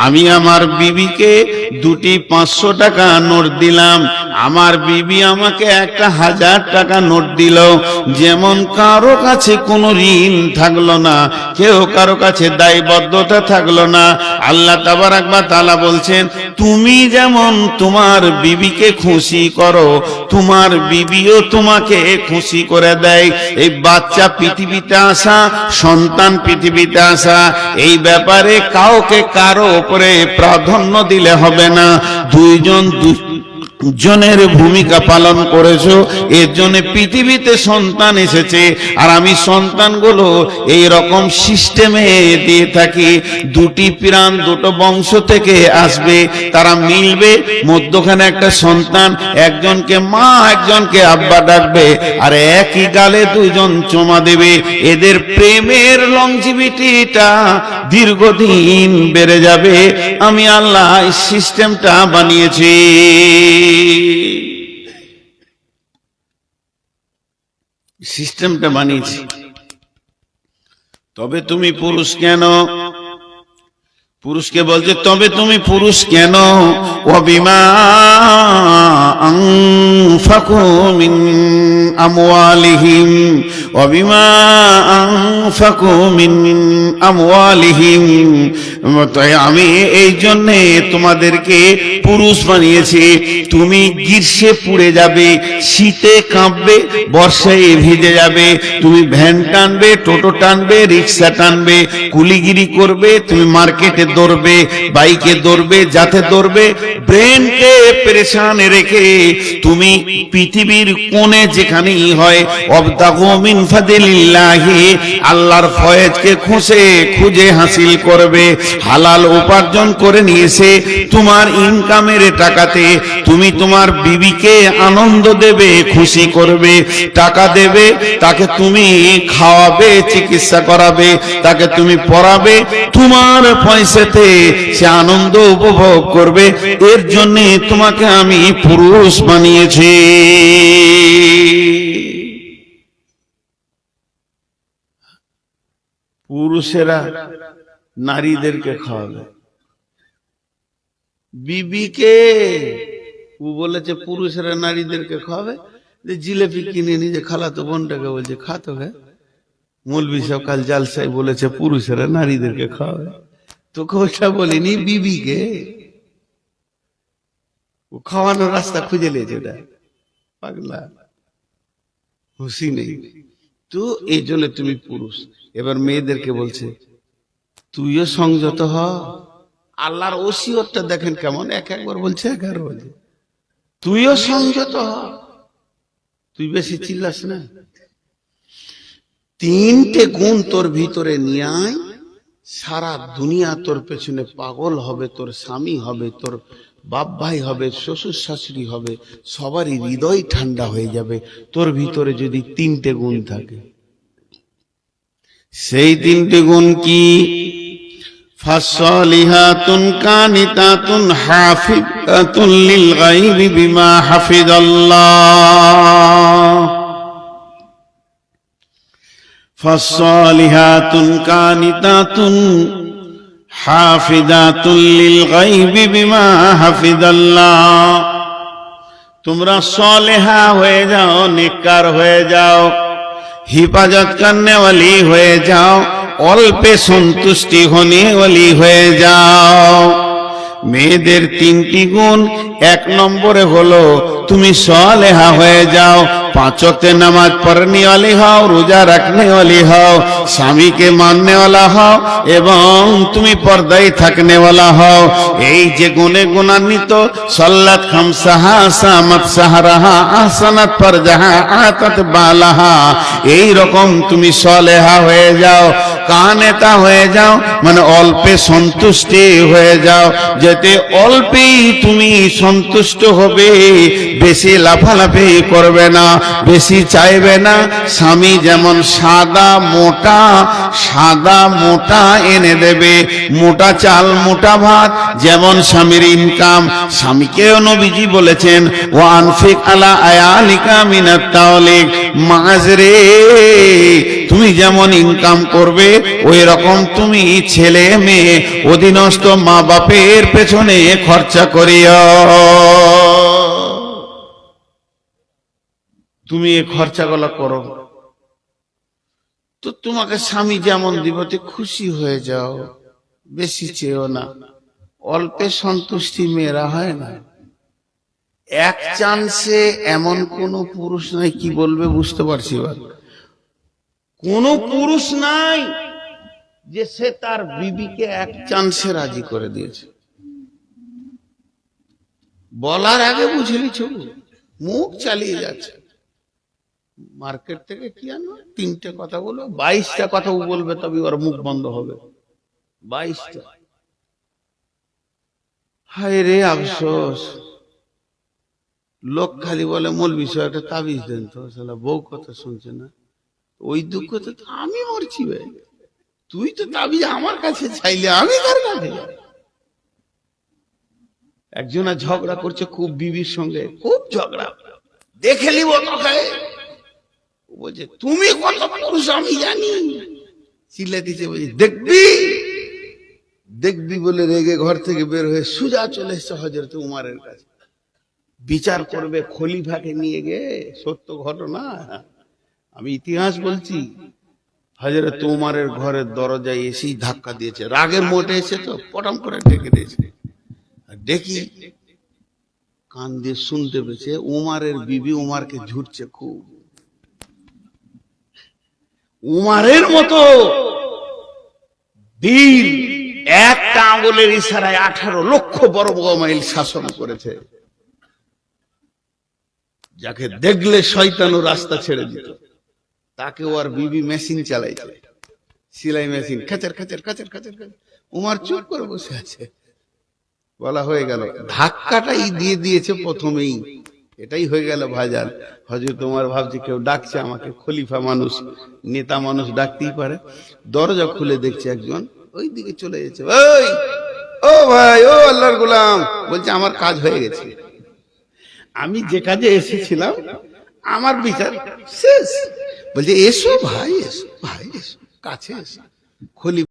আমি আমার বিবিকে দুটি 500 টাকা নোট দিলাম, আমার বিবি আমাকে একটা 1000 টাকা নোট দিল। যেমন কারো কাছে কোনো ঋণ থাকলো না, কেউ কারো কাছে দায়বদ্ধতা থাকলো না। আল্লাহ তাবারাক ওয়া তাআলা বলছেন, তুমি যেমন তোমার বিবিকে খুশি করো, তোমার বিবিও তোমাকে খুশি করে দেয়। এই বাচ্চা পৃথিবীতে আসা, সন্তান পৃথিবীতে আসা, এই ব্যাপারে কাউকে কারো উপরে প্রাধান্য দিলে হবে না। দুইজনের ভূমিকা পালন করেছো, এর জন্য পৃথিবীতে সন্তান এসেছে। আর আমি সন্তানগুলো এই রকম সিস্টেমে দিয়ে থাকি, দুটি প্রাণ দুটো বংশ থেকে আসবে, তারা মিলবে, মধ্যখানে একটা সন্তান, একজনকে মা একজনকে আব্বা ডাকবে, আর একই গালে দুইজন চুমা দেবে। এদের প্রেমের লংজিভিটিটা দীর্ঘদিন বেড়ে যাবে। আমি আল্লাহ এই সিস্টেমটা বানিয়েছি। সিস্টেমটা বানিয়েছি। তবে তুমি পুরুষ কেন? পুরুষকে বলছে তবে তুমি পুরুষ কেন? ওয়াবিমা আনফাকু মিন আমওয়ালিহিম, ওয়াবিমা আনফাকু মিন আমওয়ালিহিম। আমি এই জন্য তোমাদেরকে পুরুষ বানিয়েছি। তুমি গ্রীষ্মে পুড়ে যাবে, শীতে কাঁপবে, বর্ষায় ভিজে যাবে। তুমি ভ্যান টানবে, টোটো টানবে, রিক্সা টানবে, কুলিগিরি করবে, তুমি মার্কেটে দৌড়বে, বাইকে দৌড়বে, যাতে দৌড়বে। ব্রেনকে পেরেশান রেখে তুমি পৃথিবীর কোণে যেখানেই হয় ওয়াবতাগু মিন ফাদলিল্লাহি, আল্লাহর ফয়েজকে খুঁজে হাসিল করবে। হালাল উপার্জন করে নিয়েছে তোমার ইনকামের টাকাতে তুমি তোমার বিবিকে আনন্দ দেবে, খুশি করবে, টাকা দেবে, তাকে তুমি খাওয়াবে, চিকিৎসা করাবে, তাকে তুমি পড়াবে, তোমার পয়সাতে সে আনন্দ উপভোগ করবে। এর জন্য তোমাকে আমি পুরুষ বানিয়েছি। পুরুষেরা নারীদেরকে খাওয়াবে, বিবিকে ও বলেছে পুরুষেরা নারীদেরকে খাওয়াবে। জিলেপি কিনে নিজে খালাতো বোনটাকে বলছে খাতো গে, মৌলভী সাহেব কাল জালসায় বলেছে পুরুষেরা নারীদেরকে খাওয়াবে, তোকে ওটা বলিনি, বিবিকে ও খাওয়ানোর রাস্তা খুঁজে নিয়েছে। ওটা পাগলা, হুঁশি নেই তো, এই জন্য তুমি পুরুষ। এবার মেয়েদেরকে বলছে তুইও সংযত হ। আল্লাহর ওসিয়তটা দেখেন কেমন, একবার বলছে, একবার বলছে তুইও সংযত হ, তুই বেশি চিল্লাস না। 3টে গুণ তোর ভিতরে নিয়ে আয়, সারা দুনিয়া তোর পেছনে পাগল হবে, তোর স্বামী হবে, তোর বাপ ভাই হবে, শ্বশুর শাশুড়ি হবে, সবারই হৃদয় ঠান্ডা হয়ে যাবে তোর ভিতরে যদি 3টে গুণ থাকে। সেই 3টে গুণ কি? ফাসলিহাতুন কানিতাতুন হাফিজাতুন লিল গায়বি বিমা হাফিজাল্লাহ। ফাসলিহাতুন কানিতাতুন হাফিজাতুন লিল গায়বি বিমা হাফিজাল্লাহ। তোমরা সলেহা হয়ে যাও, নেককার হয়ে যাও, हिफाजत करने वाली हुए जाओ, অল্পে সন্তুষ্টি होने वाली হয়ে যাও। মেয়েদের 3টি গুণ। 1 নম্বরে হলো তুমি সালেহা হয়ে যাও, 5 ওয়াক্ত নামাজ পড়নে वाली হও, রোজা রাখনে वाली হও, স্বামীকে মাননে वाला হও এবং তুমি পর্দায় থাকনে वाला হও। এই যে গুণে গুণান্বিত, সাল্লাত খামসাহা, সামাত সাহরাহা, আহসানাত ফারজাহা, আতাত বালাহা, এই রকম তুমি সালেহা হয়ে যাও, কানেতা হয়ে যাও, মানে অল্পে সন্তুষ্টি হয়ে যাও, যেতে অল্পেই তুমি সন্তুষ্ট হবে, বেশি লাফালাফি করবে না, বেশি চাইবে না। স্বামী যেমন সাদা মোটা সাদা মোটা এনে দেবে, মোটা চাল মোটা ভাত। যেমন স্বামীর ইনকাম, স্বামীকেও নবীজি বলেছেন ও আনফিক আলা আয়ালিকা মিনাত তাওলিক, মাঝরে তুমি যেমন ইনকাম করবে ওই রকম তুমি ছেলে মেয়ে অধীনস্থ মা বাপের পেছনে খরচা করিও। তুমি এই খরচাগুলো করো তো তোমাকে স্বামী যেমন দিবতে খুশি হয়ে যাও, বেশি চেয়েও না। অল্পে সন্তুষ্টি মেয়েরা হয় না। এক চান্সে এমন কোন পুরুষ নাই, কি বলবে বুঝতে পারছি, কোন পুরুষ নাই যে সে তার বিবিকে এক চান্সে রাজি করে দিয়েছে। বলার আগে বুঝে নিছ, মুখ চালিয়ে যাচ্ছে। মার্কেট থেকে কি আনো, 3টে কথা বলবে, 22টা কথা বলবে, তবে ওর মুখ বন্ধ হবে। 22টা। হায় রে আফসোস, লোক খালি বলে মৌলবি সাহেব একটা তাবিজ দেন তো, শালা বউ কথা শুনছে না। ওই দুঃখ তো আমি মরছি ভাই, তুই তো তাবিজ আমার কাছে চাইলে আমি কার কাছে? একজনা ঝগড়া করছে খুব বিবির সঙ্গে, খুব ঝগড়া, দেখে নিব তোকে। বলছে তুমি কত পুরুষ আমি জানি, চিল্লা দিচ্ছে, বলছে দেখবি দেখবি বলে রেগে ঘর থেকে বের হয়ে সুজা চলে এসছে হযরত উমারের কাছে। বিচার করবে খলিফাকে নিয়ে গিয়ে, সত্য ঘটনা, আমি ইতিহাস বলছি। হযরত উমারের ঘরের দরজায় এসেই ধাক্কা দিয়েছে, রাগের মোটে এসে তো পটাম করে ডেকে দিয়েছে। দেখি কান দিয়ে শুনতে পেয়েছে উমারের বিবি উমারকে ঝুটছে খুব। উমারের মতো বীর একটা আঙ্গুলের ইশারায় 18 লক্ষ বর্গ মাইল শাসন করেছে, যাকে দেখলে শয়তানও রাস্তা ছেড়ে দিত। তাকে ওর বিবি মেশিন চালাইছে, সেলাই মেশিন, খাচার খাচার খাচার খাচার। উমার চুপ করে বসে আছে। বলা হয়ে গেল, ধাক্কাটাই দিয়ে দিয়েছে প্রথমেই, এটাই হয়ে গেল ভাইজান। হযরত উমর ভাবছে কেউ ডাকছে আমাকে, খলিফা মানুষ, নেতা মানুষ ডাকতেই পারে। দরজা খুলে দেখছে একজন ওই দিকে চলে যাচ্ছে। ওই ও ভাই, ও আল্লাহর গোলাম, বলছে আমার কাজ হয়ে গেছে, আমি যে কাজে এসেছিলাম আমার বিচার শেষ। বলছে এসো ভাই, এসো ভাই, এসো কাছে এসো। খলিফা